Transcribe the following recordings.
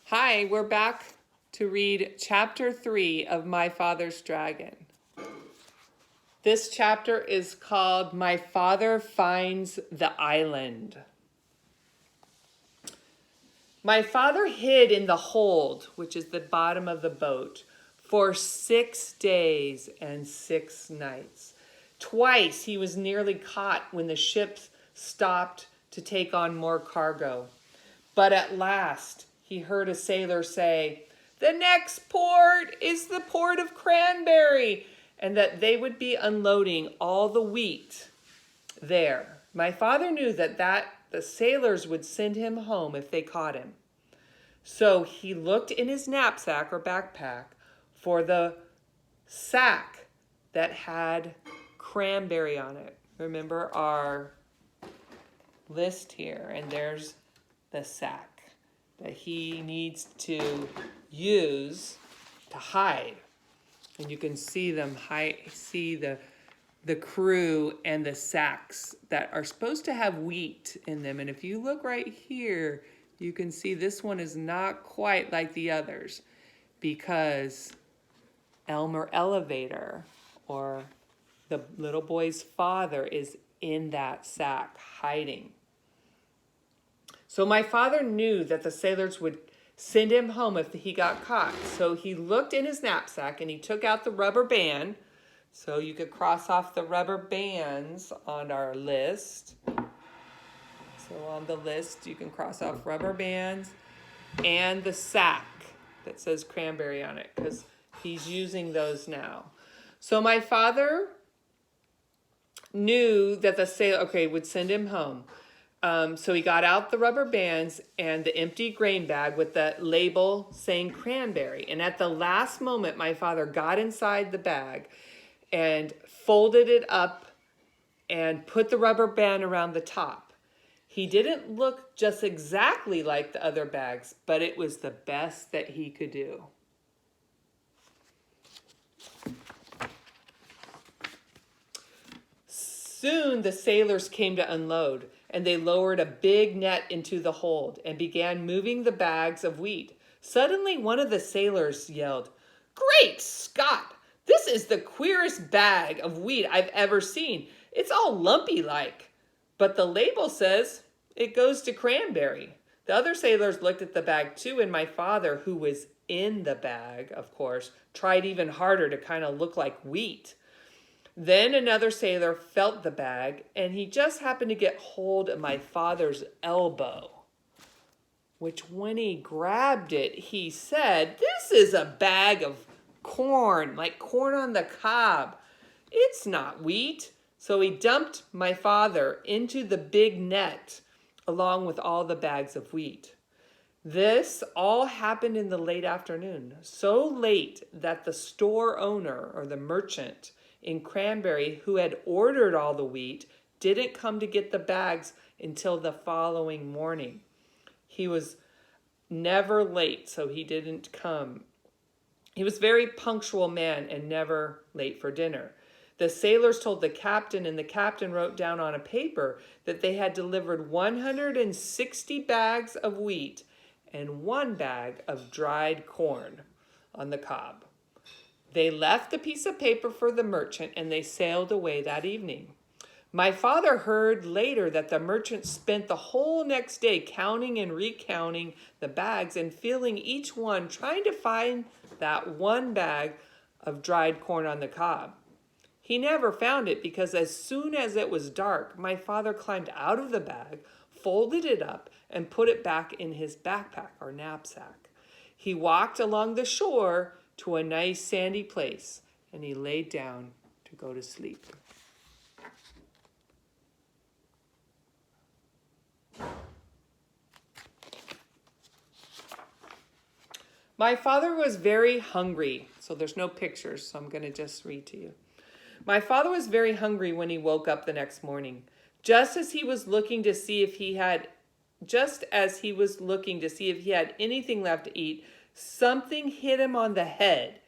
Hi, we're back to read chapter 3 of My Father's Dragon. This chapter is called My Father Finds the Island. My father hid in the hold, which is the bottom of the boat, for 6 days and 6 nights. Twice he was nearly caught when the ship stopped to take on more cargo. But at last he heard a sailor say, "The next port is the port of Cranberry," and that they would be unloading all the wheat there. My father knew that the sailors would send him home if they caught him. So he looked in his knapsack or backpack for the sack that had cranberry on it. Remember our list here, and there's the sack that he needs to use to hide. And you can see them see the crew and the sacks that are supposed to have wheat in them. And if you look right here, you can see this one is not quite like the others because Elmer Elevator, or the little boy's father, is in that sack hiding. So my father knew that the sailors would send him home if he got caught. So he looked in his knapsack and he took out the rubber band. So you could cross off the rubber bands on our list. So on the list, you can cross off rubber bands and the sack that says cranberry on it because he's using those now. So my father knew that the sailor, would send him home. So he got out the rubber bands and the empty grain bag with the label saying cranberry. And at the last moment, my father got inside the bag and folded it up and put the rubber band around the top. He didn't look just exactly like the other bags, but it was the best that he could do. Soon the sailors came to unload, and they lowered a big net into the hold and began moving the bags of wheat. Suddenly, one of the sailors yelled, "Great Scott! This is the queerest bag of wheat I've ever seen. It's all lumpy like. But the label says it goes to Cranberry." The other sailors looked at the bag too, and my father, who was in the bag, of course, tried even harder to kind of look like wheat. Then another sailor felt the bag, and he just happened to get hold of my father's elbow, which when he grabbed it, he said, "This is a bag of corn, like corn on the cob. It's not wheat." So he dumped my father into the big net along with all the bags of wheat. This all happened in the late afternoon, so late that the store owner or the merchant in Cranberry, who had ordered all the wheat, didn't come to get the bags until the following morning. He was never late, so he didn't come. He was a very punctual man and never late for dinner. The sailors told the captain, and the captain wrote down on a paper that they had delivered 160 bags of wheat and 1 bag of dried corn on the cob. They left the piece of paper for the merchant, and they sailed away that evening. My father heard later that the merchant spent the whole next day counting and recounting the bags and filling each one, trying to find that 1 bag of dried corn on the cob. He never found it because as soon as it was dark, my father climbed out of the bag, folded it up, and put it back in his backpack or knapsack. He walked along the shore to a nice sandy place, and he laid down to go to sleep. My father was very hungry, so there's no pictures, so I'm going to just read to you. My father was very hungry when he woke up the next morning. Just as he was looking to see if he had anything left to eat, something hit him on the head.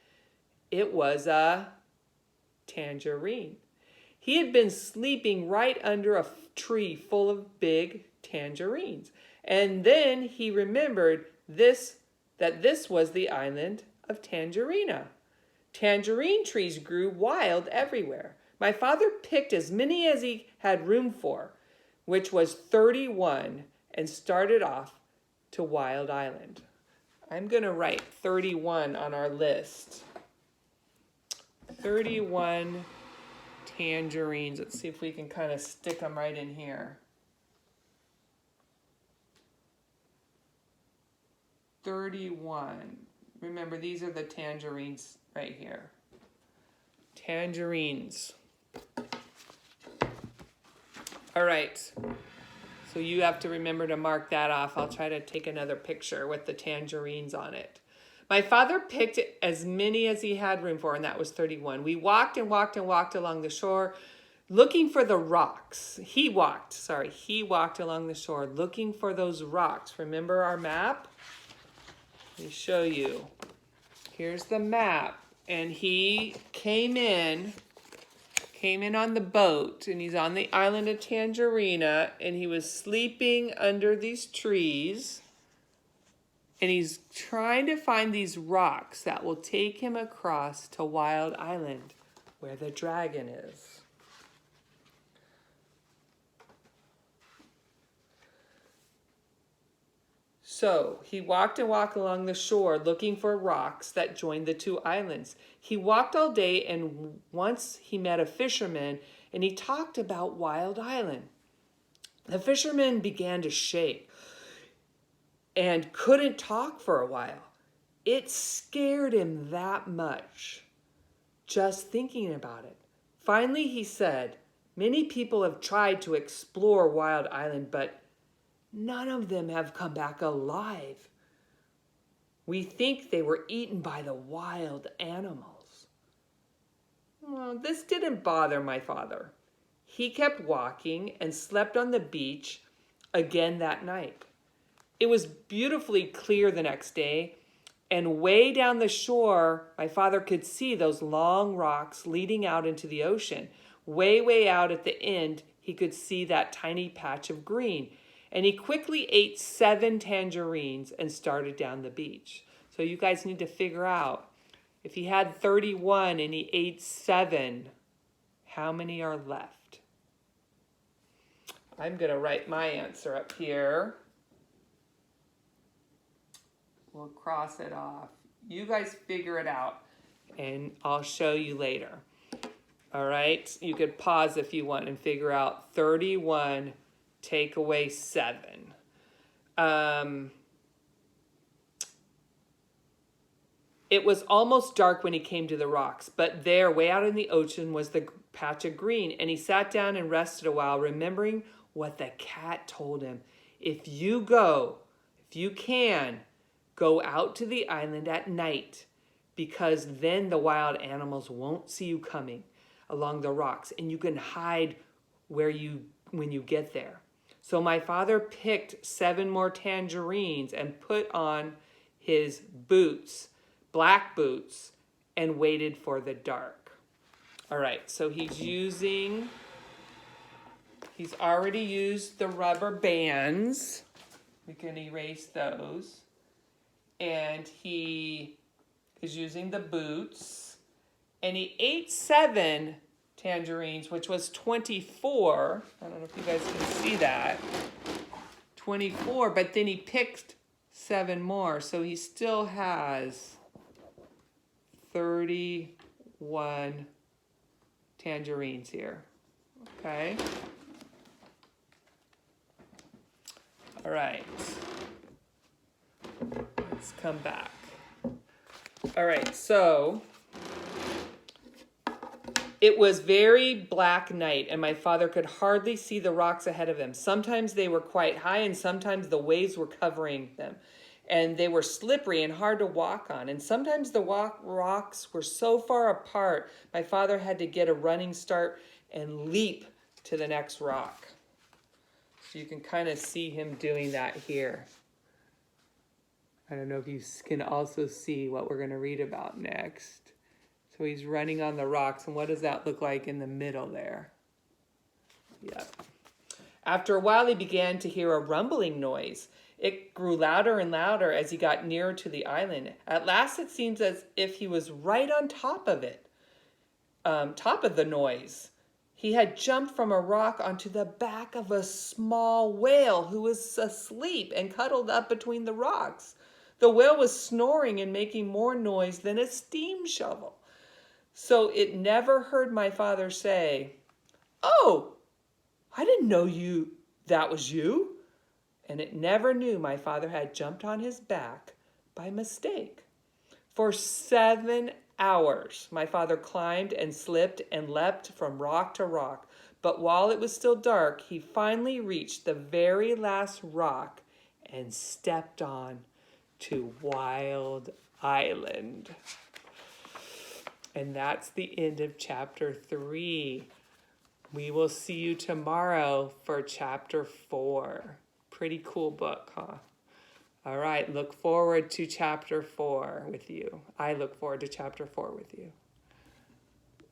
It was a tangerine. He had been sleeping right under a tree full of big tangerines. And then he remembered this that this was the island of Tangerina. Tangerine trees grew wild everywhere. My father picked as many as he had room for, which was 31, and started off to Wild Island. I'm going to write 31 on our list. 31 tangerines. Let's see if we can kind of stick them right in here. 31. Remember, these are the tangerines right here. Tangerines. All right. So you have to remember to mark that off. I'll try to take another picture with the tangerines on it. My father picked as many as he had room for, and that was 31. We walked and walked and walked along the shore looking for the rocks. He walked along the shore looking for those rocks. Remember our map? Let me show you. Here's the map. And he came in on the boat, and he's on the island of Tangerina, and he was sleeping under these trees, and he's trying to find these rocks that will take him across to Wild Island, where the dragon is. So he walked and walked along the shore looking for rocks that joined the two islands. He walked all day, and once he met a fisherman, and he talked about Wild Island. The fisherman began to shake and couldn't talk for a while. It scared him that much, just thinking about it. Finally, he said, "Many people have tried to explore Wild Island, but none of them have come back alive. We think they were eaten by the wild animals." Well, this didn't bother my father. He kept walking and slept on the beach again that night. It was beautifully clear the next day, and way down the shore, my father could see those long rocks leading out into the ocean. Way out at the end, he could see that tiny patch of green. And he quickly ate 7 tangerines and started down the beach. So you guys need to figure out, if he had 31 and he ate 7, how many are left? I'm going to write my answer up here. We'll cross it off. You guys figure it out, and I'll show you later. All right? You could pause if you want and figure out 31. Take away 7. It was almost dark when he came to the rocks, but there, way out in the ocean, was the patch of green, and he sat down and rested a while, remembering what the cat told him. If you can, go out to the island at night, because then the wild animals won't see you coming along the rocks, and you can hide when you get there. So my father picked 7 more tangerines and put on his boots, black boots, and waited for the dark. All right, so he's already used the rubber bands. We can erase those. And he is using the boots. And he ate 7 tangerines, which was 24. I don't know if you guys can see that. 24, but then he picked 7 more, so he still has 31 tangerines here. Okay. All right. Let's come back. All right, so it was very black night, and my father could hardly see the rocks ahead of him. Sometimes they were quite high, and sometimes the waves were covering them. And they were slippery and hard to walk on. And sometimes the rocks were so far apart, my father had to get a running start and leap to the next rock. So you can kind of see him doing that here. I don't know if you can also see what we're going to read about next. So he's running on the rocks, and what does that look like in the middle there? Yep. After a while, he began to hear a rumbling noise, It grew louder and louder as he got nearer to the island. At last it seems as if he was right on top of it, top of the noise. He had jumped from a rock onto the back of a small whale who was asleep and cuddled up between the rocks. The whale was snoring and making more noise than a steam shovel. So it never heard my father say, "Oh, I didn't know that was you." And it never knew my father had jumped on his back by mistake. For 7 hours, my father climbed and slipped and leapt from rock to rock. But while it was still dark, he finally reached the very last rock and stepped on to Wild Island. And that's the end of chapter 3. We will see you tomorrow for chapter 4. Pretty cool book, huh? All right, look forward to chapter 4 with you. I look forward to chapter 4 with you.